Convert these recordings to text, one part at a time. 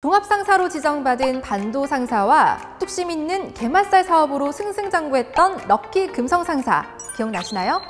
종합상사로 지정받은 반도 상사와 뚝심 있는 게맛살 사업으로 승승장구했던 럭키 금성 상사, 기억나시나요?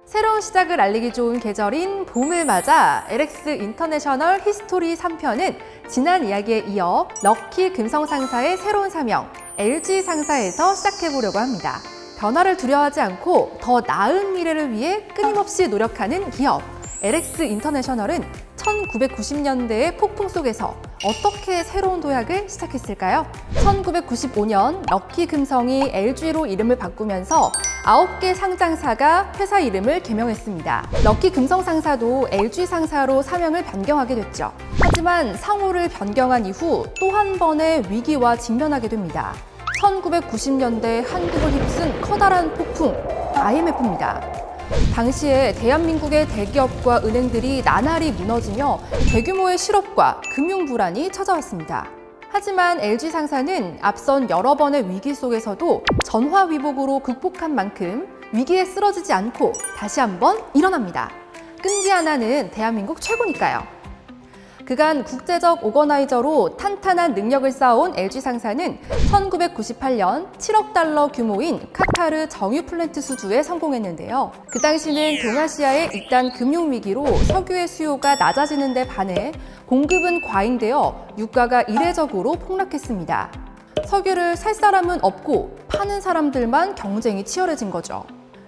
새로운 시작을 알리기 좋은 계절인 봄을 맞아 LX 인터내셔널 히스토리 3편은 지난 이야기에 이어 럭키 금성 상사의 새로운 사명, LG 상사에서 시작해보려고 합니다. 변화를 두려워하지 않고 더 나은 미래를 위해 끊임없이 노력하는 기업, LX 인터내셔널은 1990년대의 폭풍 속에서 어떻게 새로운 도약을 시작했을까요? 1995년 럭키 금성이 LG로 이름을 바꾸면서 9개 상장사가 회사 이름을 개명했습니다. 럭키 금성 상사도 LG 상사로 사명을 변경하게 됐죠. 하지만 상호를 변경한 이후 또 한 번의 위기와 직면하게 됩니다. 1990년대 한국을 휩쓴 커다란 폭풍, IMF입니다. 당시에 대한민국의 대기업과 은행들이 나날이 무너지며 대규모의 실업과 금융 불안이 찾아왔습니다. 하지만 LG 상사는 앞선 여러 번의 위기 속에서도 전화위복으로 극복한 만큼 위기에 쓰러지지 않고 다시 한번 일어납니다. 끈기 하나는 대한민국 최고니까요. 그간 국제적 오거나이저로 탄탄한 능력을 쌓아온 LG 상사는 1998년 7억 달러 규모인 카타르 정유 플랜트 수주에 성공했는데요. 그 당시는 동아시아의 잇단 금융위기로 석유의 수요가 낮아지는 데 반해 공급은 과잉되어 유가가 이례적으로 폭락했습니다. 석유를 살 사람은 없고 파는 사람들만 경쟁이 치열해진 거죠.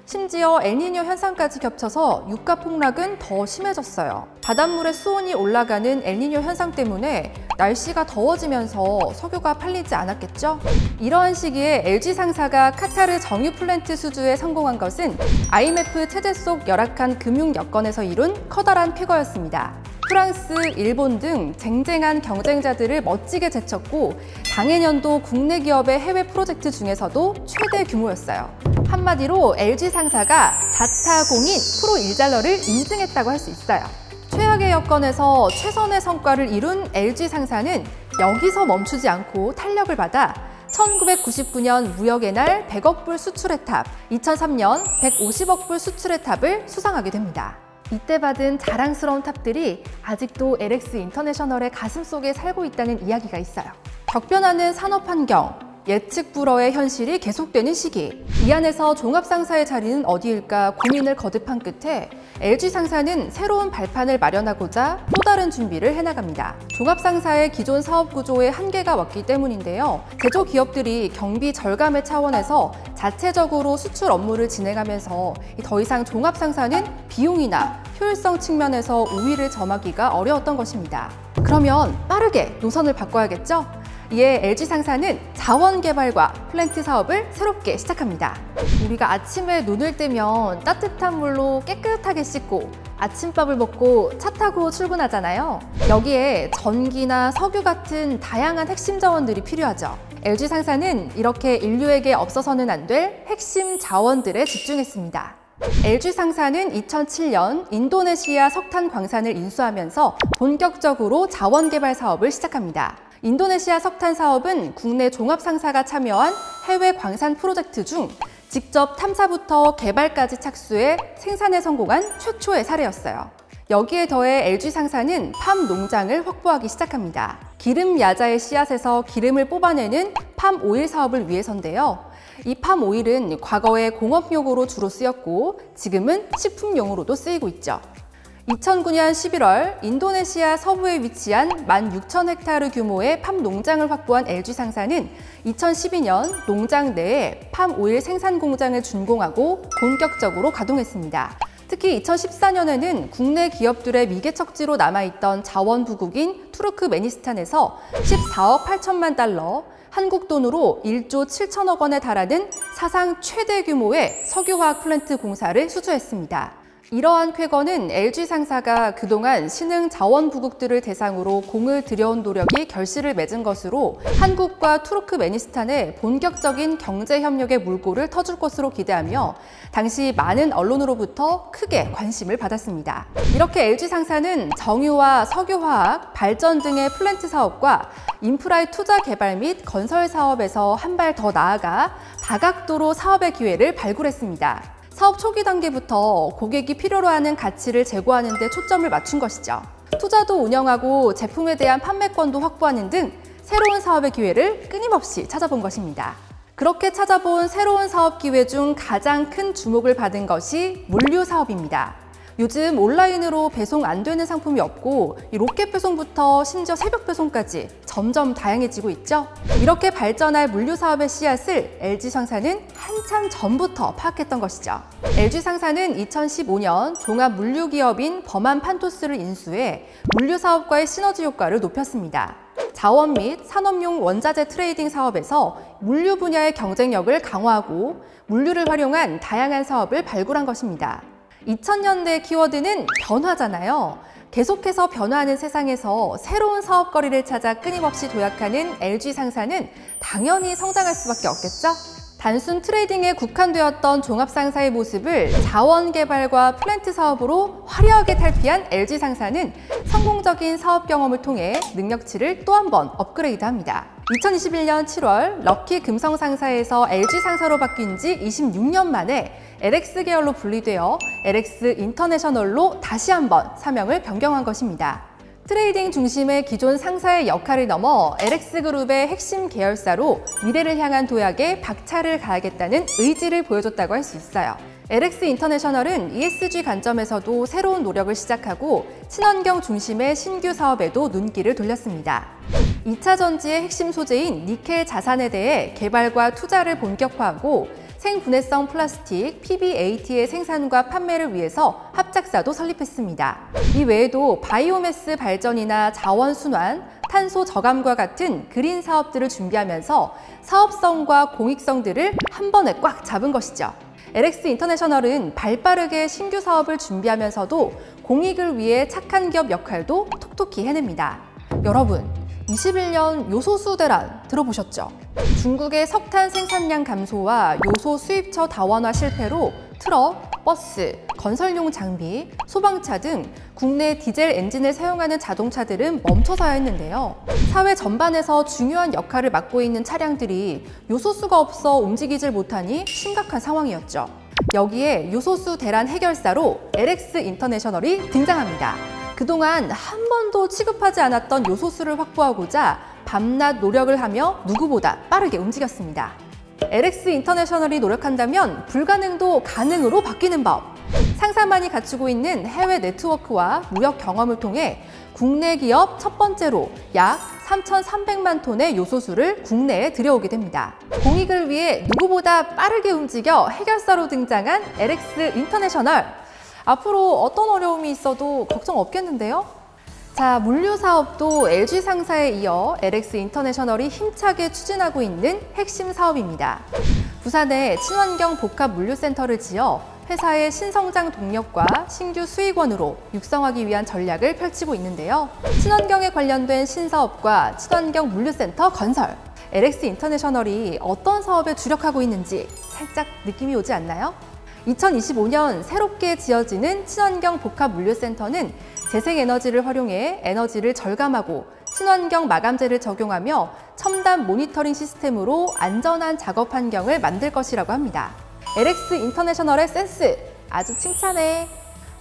심지어 엘니뇨 현상까지 겹쳐서 유가 폭락은 더 심해졌어요. 바닷물의 수온이 올라가는 엘니뇨 현상 때문에 날씨가 더워지면서 석유가 팔리지 않았겠죠? 이러한 시기에 LG 상사가 카타르 정유 플랜트 수주에 성공한 것은 IMF 체제 속 열악한 금융 여건에서 이룬 커다란 쾌거였습니다. 프랑스, 일본 등 쟁쟁한 경쟁자들을 멋지게 제쳤고 당해년도 국내 기업의 해외 프로젝트 중에서도 최대 규모였어요. 한마디로 LG 상사가 자타공인 프로 일잘러를 인증했다고 할 수 있어요. 최악의 여건에서 최선의 성과를 이룬 LG 상사는 여기서 멈추지 않고 탄력을 받아 1999년 무역의 날 100억 불 수출의 탑, 2003년 150억 불 수출의 탑을 수상하게 됩니다. 이때 받은 자랑스러운 탑들이 아직도 LX 인터내셔널의 가슴속에 살고 있다는 이야기가 있어요. 격변하는 산업 환경, 예측 불허의 현실이 계속되는 시기, 이 안에서 종합상사의 자리는 어디일까 고민을 거듭한 끝에 LG 상사는 새로운 발판을 마련하고자 또 다른 준비를 해나갑니다. 종합상사의 기존 사업 구조에 한계가 왔기 때문인데요. 제조기업들이 경비 절감의 차원에서 자체적으로 수출 업무를 진행하면서 더 이상 종합상사는 비용이나 효율성 측면에서 우위를 점하기가 어려웠던 것입니다. 그러면 빠르게 노선을 바꿔야겠죠? 이에 LG 상사는 자원 개발과 플랜트 사업을 새롭게 시작합니다. 우리가 아침에 눈을 뜨면 따뜻한 물로 깨끗하게 씻고 아침밥을 먹고 차 타고 출근하잖아요. 여기에 전기나 석유 같은 다양한 핵심 자원들이 필요하죠. LG 상사는 이렇게 인류에게 없어서는 안 될 핵심 자원들에 집중했습니다. LG 상사는 2007년 인도네시아 석탄 광산을 인수하면서 본격적으로 자원 개발 사업을 시작합니다. 인도네시아 석탄 사업은 국내 종합상사가 참여한 해외 광산 프로젝트 중 직접 탐사부터 개발까지 착수해 생산에 성공한 최초의 사례였어요. 여기에 더해 LG 상사는 팜 농장을 확보하기 시작합니다. 기름 야자의 씨앗에서 기름을 뽑아내는 팜 오일 사업을 위해서인데요. 이 팜 오일은 과거에 공업용으로 주로 쓰였고 지금은 식품용으로도 쓰이고 있죠. 2009년 11월 인도네시아 서부에 위치한 16,000헥타르 규모의 팜 농장을 확보한 LG 상사는 2012년 농장 내에 팜 오일 생산 공장을 준공하고 본격적으로 가동했습니다. 특히 2014년에는 국내 기업들의 미개척지로 남아있던 자원 부국인 투르크메니스탄에서 14억 8천만 달러, 한국 돈으로 1조 7천억 원에 달하는 사상 최대 규모의 석유화학 플랜트 공사를 수주했습니다. 이러한 쾌거는 LG 상사가 그동안 신흥 자원 부국들을 대상으로 공을 들여온 노력이 결실을 맺은 것으로 한국과 투르크메니스탄의 본격적인 경제 협력의 물꼬를 터줄 것으로 기대하며 당시 많은 언론으로부터 크게 관심을 받았습니다. 이렇게 LG 상사는 정유와 석유화학, 발전 등의 플랜트 사업과 인프라의 투자 개발 및 건설 사업에서 한 발 더 나아가 다각도로 사업의 기회를 발굴했습니다. 사업 초기 단계부터 고객이 필요로 하는 가치를 제고하는 데 초점을 맞춘 것이죠. 투자도 운영하고 제품에 대한 판매권도 확보하는 등 새로운 사업의 기회를 끊임없이 찾아본 것입니다. 그렇게 찾아본 새로운 사업 기회 중 가장 큰 주목을 받은 것이 물류 사업입니다. 요즘 온라인으로 배송 안 되는 상품이 없고 로켓 배송부터 심지어 새벽 배송까지 점점 다양해지고 있죠. 이렇게 발전할 물류 사업의 씨앗을 LG상사는 한참 전부터 파악했던 것이죠. LG상사는 2015년 종합물류기업인 범한 판토스를 인수해 물류 사업과의 시너지 효과를 높였습니다. 자원 및 산업용 원자재 트레이딩 사업에서 물류 분야의 경쟁력을 강화하고 물류를 활용한 다양한 사업을 발굴한 것입니다. 2000년대 키워드는 변화잖아요. 계속해서 변화하는 세상에서 새로운 사업거리를 찾아 끊임없이 도약하는 LG상사는 당연히 성장할 수밖에 없겠죠? 단순 트레이딩에 국한되었던 종합상사의 모습을 자원 개발과 플랜트 사업으로 화려하게 탈피한 LG상사는 성공적인 사업 경험을 통해 능력치를 또 한 번 업그레이드합니다. 2021년 7월 럭키 금성상사에서 LG상사로 바뀐 지 26년 만에 LX 계열로 분리되어 LX 인터내셔널로 다시 한번 사명을 변경한 것입니다. 트레이딩 중심의 기존 상사의 역할을 넘어 LX그룹의 핵심 계열사로 미래를 향한 도약에 박차를 가하겠다는 의지를 보여줬다고 할 수 있어요. LX 인터내셔널은 ESG 관점에서도 새로운 노력을 시작하고 친환경 중심의 신규 사업에도 눈길을 돌렸습니다. 2차 전지의 핵심 소재인 니켈 자산에 대해 개발과 투자를 본격화하고 생분해성 플라스틱 PBAT의 생산과 판매를 위해서 합작사도 설립했습니다. 이 외에도 바이오매스 발전이나 자원 순환, 탄소 저감과 같은 그린 사업들을 준비하면서 사업성과 공익성들을 한 번에 꽉 잡은 것이죠. LX 인터내셔널은 발빠르게 신규 사업을 준비하면서도 공익을 위해 착한 기업 역할도 톡톡히 해냅니다. 여러분, 21년 요소수 대란 들어보셨죠? 중국의 석탄 생산량 감소와 요소 수입처 다원화 실패로 트럭, 버스, 건설용 장비, 소방차 등 국내 디젤 엔진을 사용하는 자동차들은 멈춰서야 했는데요. 사회 전반에서 중요한 역할을 맡고 있는 차량들이 요소수가 없어 움직이질 못하니 심각한 상황이었죠. 여기에 요소수 대란 해결사로 LX 인터내셔널이 등장합니다. 그동안 한 번도 취급하지 않았던 요소수를 확보하고자 밤낮 노력을 하며 누구보다 빠르게 움직였습니다. LX 인터내셔널이 노력한다면 불가능도 가능으로 바뀌는 법. 상사만이 갖추고 있는 해외 네트워크와 무역 경험을 통해 국내 기업 첫 번째로 약 3,300만 톤의 요소수를 국내에 들여오게 됩니다. 공익을 위해 누구보다 빠르게 움직여 해결사로 등장한 LX 인터내셔널. 앞으로 어떤 어려움이 있어도 걱정 없겠는데요? 자, 물류 사업도 LG상사에 이어 LX 인터내셔널이 힘차게 추진하고 있는 핵심 사업입니다. 부산에 친환경 복합 물류센터를 지어 회사의 신성장 동력과 신규 수익원으로 육성하기 위한 전략을 펼치고 있는데요. 친환경에 관련된 신사업과 친환경 물류센터 건설. LX 인터내셔널이 어떤 사업에 주력하고 있는지 살짝 느낌이 오지 않나요? 2025년 새롭게 지어지는 친환경 복합 물류센터는 재생에너지를 활용해 에너지를 절감하고 친환경 마감재를 적용하며 첨단 모니터링 시스템으로 안전한 작업 환경을 만들 것이라고 합니다. LX 인터내셔널의 센스 아주 칭찬해.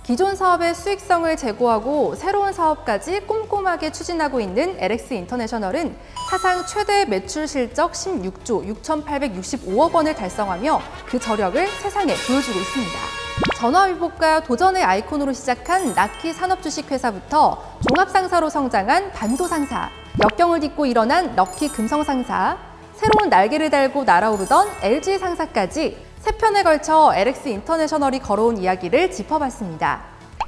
기존 사업의 수익성을 제고하고 새로운 사업까지 꼼꼼하게 추진하고 있는 LX 인터내셔널은 사상 최대 매출 실적 16조 6,865억 원을 달성하며 그 저력을 세상에 보여주고 있습니다. 전화위복과 도전의 아이콘으로 시작한 락키 산업주식회사부터 종합상사로 성장한 반도상사, 역경을 딛고 일어난 럭키 금성상사, 새로운 날개를 달고 날아오르던 LG상사까지 3편에 걸쳐 LX 인터내셔널이 걸어온 이야기를 짚어봤습니다.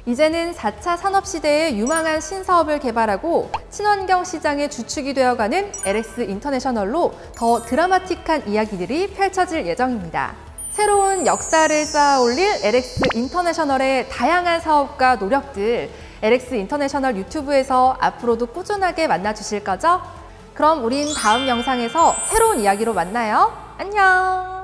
이제는 4차 산업시대에 유망한 신사업을 개발하고 친환경 시장의 주축이 되어가는 LX 인터내셔널로 더 드라마틱한 이야기들이 펼쳐질 예정입니다. 새로운 역사를 쌓아 올릴 LX 인터내셔널의 다양한 사업과 노력들, LX 인터내셔널 유튜브에서 앞으로도 꾸준하게 만나주실 거죠? 그럼 우린 다음 영상에서 새로운 이야기로 만나요. 안녕!